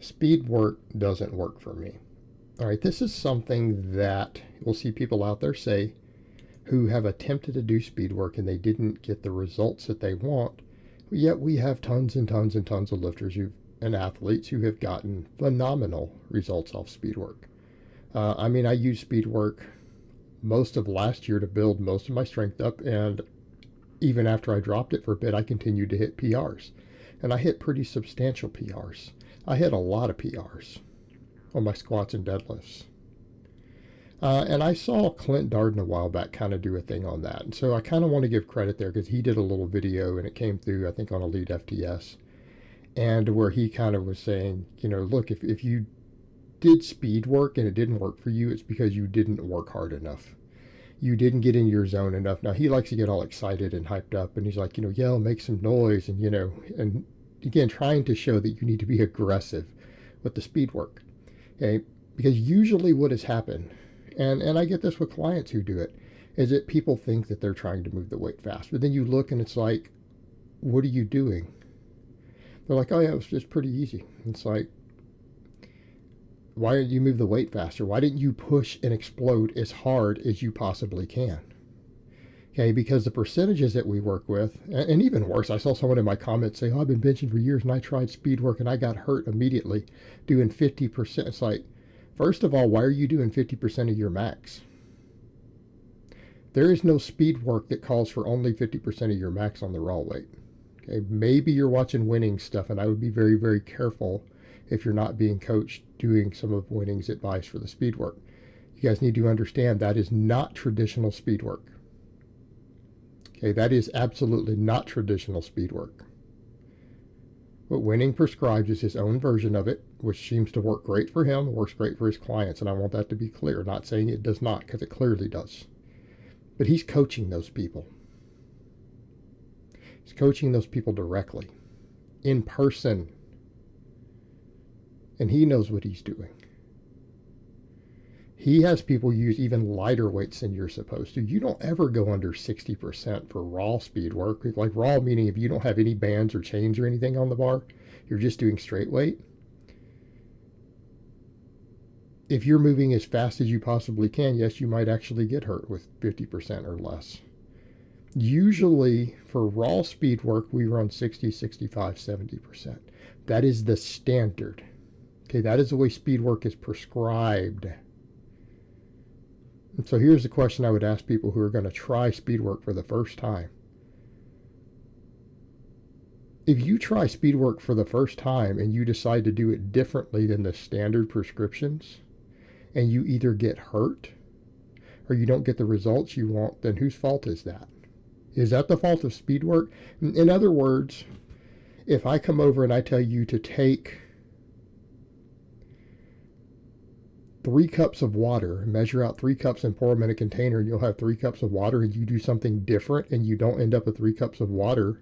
Speed work doesn't work for me. All right, this is something that we'll see people out there say who have attempted to do speed work and they didn't get the results that they want. Yet we have tons and tons and tons of lifters and athletes who have gotten phenomenal results off speed work. I used speed work most of last year to build most of my strength up, and even after I dropped it for a bit, I continued to hit PRs. And I hit pretty substantial PRs. I hit a lot of PRs on my squats and deadlifts. And I saw Clint Darden a while back kind of do a thing on that. And so I kind of want to give credit there because he did a little video and it came through, I think, on Elite FTS. And where he kind of was saying, look, if you did speed work and it didn't work for you, it's because you didn't work hard enough. You didn't get in your zone enough. Now, he likes to get all excited and hyped up. And he's like, yell, make some noise. And again, trying to show that you need to be aggressive with the speed work. Okay? Because usually what has happened, and I get this with clients who do it, is that people think that they're trying to move the weight fast. But then you look and it's like, what are you doing? They're like, oh yeah, it's just pretty easy. It's like, why didn't you move the weight faster? Why didn't you push and explode as hard as you possibly can? Okay, because the percentages that we work with, and even worse, I saw someone in my comments say, oh, I've been benching for years and I tried speed work and I got hurt immediately doing 50%. It's like, first of all, why are you doing 50% of your max? There is no speed work that calls for only 50% of your max on the raw weight. Okay, maybe you're watching winning stuff, and I would be very, very careful if you're not being coached doing some of Winning's advice for the speed work. You guys need to understand that is not traditional speed work. Okay, that is absolutely not traditional speed work. What Winning prescribes is his own version of it, which seems to work great for him, works great for his clients, and I want that to be clear. Not saying it does not, because it clearly does. But he's coaching those people. He's coaching those people directly, in person. And he knows what he's doing. He has people use even lighter weights than you're supposed to. You don't ever go under 60% for raw speed work. Like raw meaning if you don't have any bands or chains or anything on the bar, you're just doing straight weight. If you're moving as fast as you possibly can, yes, you might actually get hurt with 50% or less. Usually for raw speed work, we run 60, 65, 70%. That is the standard. Okay, that is the way speed work is prescribed. And so here's the question I would ask people who are going to try speed work for the first time. If you try speed work for the first time and you decide to do it differently than the standard prescriptions, and you either get hurt or you don't get the results you want, then whose fault is that? Is that the fault of speed work? In other words, if I come over and I tell you to take 3 cups of water, measure out 3 cups and pour them in a container, and you'll have 3 cups of water, and you do something different and you don't end up with 3 cups of water,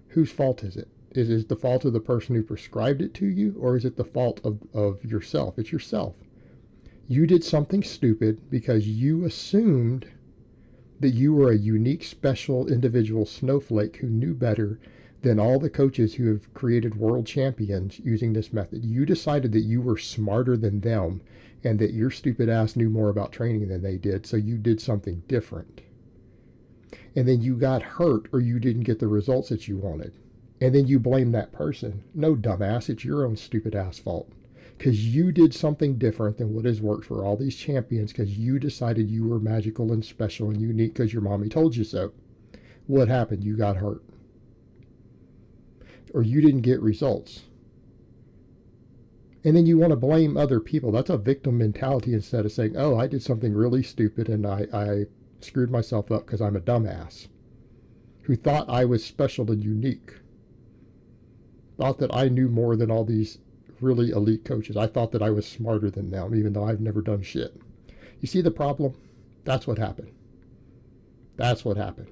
whose fault is it? Is it the fault of the person who prescribed it to you, or is it the fault of yourself? It's yourself. You did something stupid because you assumed that you were a unique, special, individual snowflake who knew better than all the coaches who have created world champions using this method. You decided that you were smarter than them and that your stupid ass knew more about training than they did, so you did something different. And then you got hurt or you didn't get the results that you wanted. And then you blame that person. No, dumbass, it's your own stupid ass fault. Because you did something different than what has worked for all these champions because you decided you were magical and special and unique because your mommy told you so. What happened? You got hurt. Or you didn't get results. And then you want to blame other people. That's a victim mentality instead of saying, oh, I did something really stupid and I screwed myself up because I'm a dumbass who thought I was special and unique. Thought that I knew more than all these really elite coaches. I thought that I was smarter than them, even though I've never done shit. You see the problem? That's what happened. That's what happened.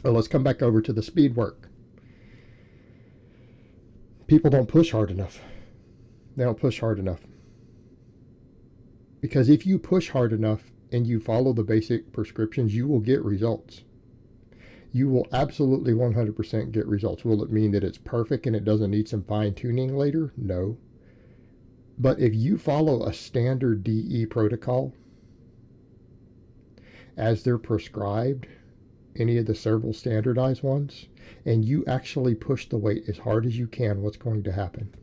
Well, let's come back over to the speed work. People don't push hard enough. They don't push hard enough. Because if you push hard enough and you follow the basic prescriptions, you will get results. You will absolutely 100% get results. Will it mean that it's perfect and it doesn't need some fine tuning later? No. But if you follow a standard DE protocol as they're prescribed, any of the several standardized ones, and you actually push the weight as hard as you can, what's going to happen?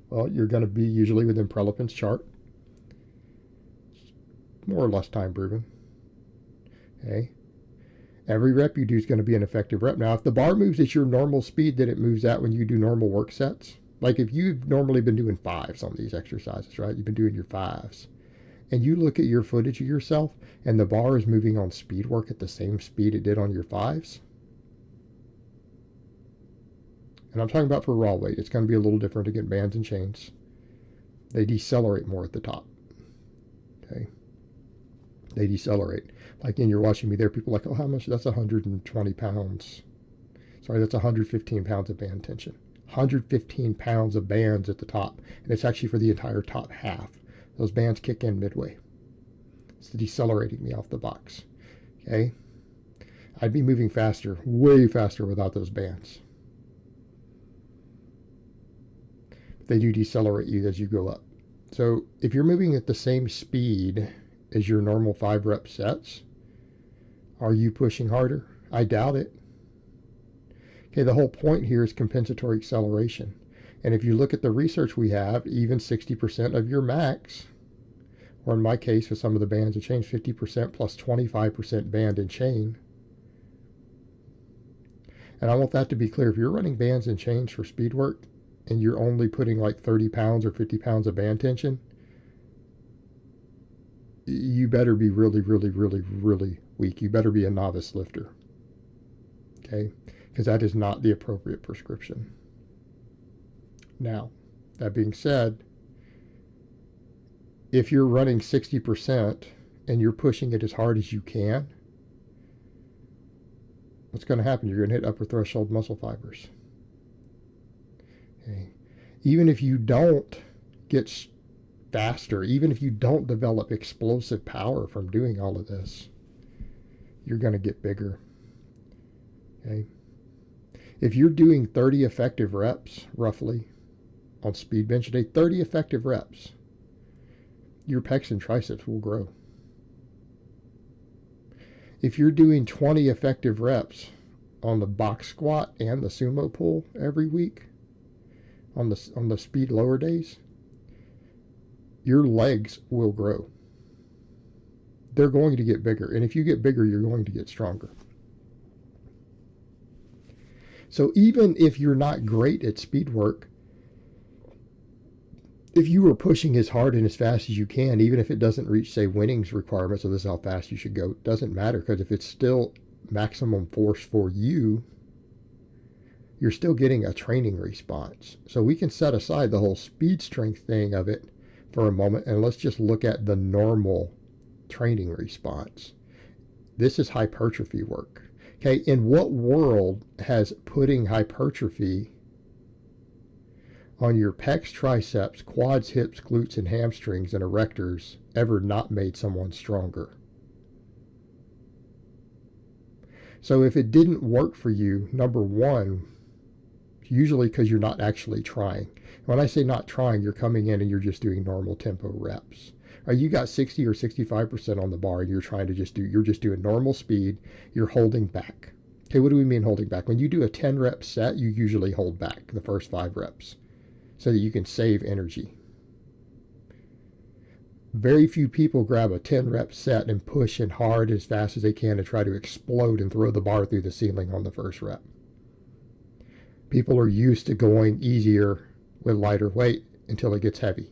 Well, you're going to be usually within Prelipin's chart. More or less time proven. Okay. Every rep you do is going to be an effective rep. Now, if the bar moves at your normal speed that it moves at when you do normal work sets, like if you've normally been doing 5s on these exercises, right? You've been doing your 5s. And you look at your footage of yourself and the bar is moving on speed work at the same speed it did on your 5s. And I'm talking about for raw weight. It's going to be a little different again, bands and chains. They decelerate more at the top. Okay. They decelerate. Like, and you're watching me there, people are like, oh, how much? That's 120 pounds. Sorry, that's 115 pounds of band tension. 115 pounds of bands at the top. And it's actually for the entire top half. Those bands kick in midway. It's decelerating me off the box. Okay? I'd be moving faster, way faster without those bands. They do decelerate you as you go up. So if you're moving at the same speed as your normal 5 rep sets, are you pushing harder? I doubt it. Okay, the whole point here is compensatory acceleration. And if you look at the research we have, even 60% of your max, or in my case with some of the bands and chains, 50% plus 25% band and chain. And I want that to be clear. If you're running bands and chains for speed work and you're only putting like 30 pounds or 50 pounds of band tension, you better be really, really, really, really weak. You better be a novice lifter. Okay? Because that is not the appropriate prescription. Now, that being said, if you're running 60% and you're pushing it as hard as you can, what's going to happen? You're going to hit upper threshold muscle fibers. Okay. Even if you don't get faster, even if you don't develop explosive power from doing all of this, you're going to get bigger. Okay. If you're doing 30 effective reps, roughly, on speed bench a day, 30 effective reps, your pecs and triceps will grow. If you're doing 20 effective reps on the box squat and the sumo pull every week, on the speed lower days, your legs will grow. They're going to get bigger. And if you get bigger, you're going to get stronger. So even if you're not great at speed work, if you were pushing as hard and as fast as you can, even if it doesn't reach, say, Winning's requirements, so this is how fast you should go, it doesn't matter, because if it's still maximum force for you, you're still getting a training response. So we can set aside the whole speed strength thing of it for a moment, and let's just look at the normal training response. This is hypertrophy work. Okay, in what world has putting hypertrophy on your pecs, triceps, quads, hips, glutes, and hamstrings and erectors ever not made someone stronger? So if it didn't work for you, number one, usually because you're not actually trying. When I say not trying, you're coming in and you're just doing normal tempo reps. Or you got 60 or 65% on the bar and you're just doing normal speed, you're holding back. Okay, what do we mean holding back? When you do a 10 rep set, you usually hold back the first 5 reps so that you can save energy. Very few people grab a 10 rep set and push in hard as fast as they can to try to explode and throw the bar through the ceiling on the first rep. People are used to going easier with lighter weight until it gets heavy.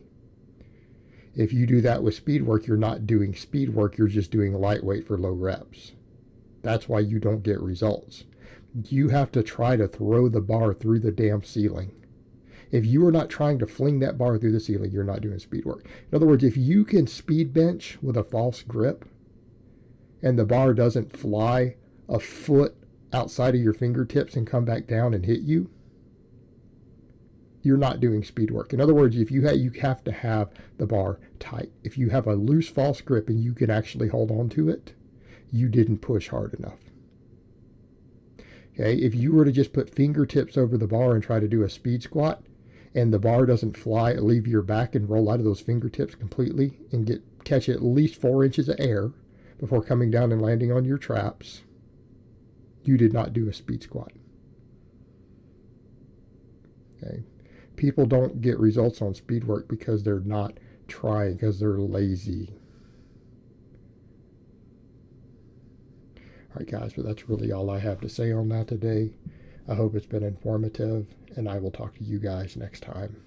If you do that with speed work, you're not doing speed work, you're just doing lightweight for low reps. That's why you don't get results. You have to try to throw the bar through the damn ceiling. If you are not trying to fling that bar through the ceiling, you're not doing speed work. In other words, if you can speed bench with a false grip and the bar doesn't fly a foot outside of your fingertips and come back down and hit you, you're not doing speed work. In other words, if you have to have the bar tight. If you have a loose false grip and you can actually hold on to it, you didn't push hard enough. Okay, if you were to just put fingertips over the bar and try to do a speed squat, and the bar doesn't fly, leave your back and roll out of those fingertips completely and catch at least 4 inches of air before coming down and landing on your traps, you did not do a speed squat. Okay. People don't get results on speed work because they're not trying, because they're lazy. All right, guys, but that's really all I have to say on that today. I hope it's been informative, and I will talk to you guys next time.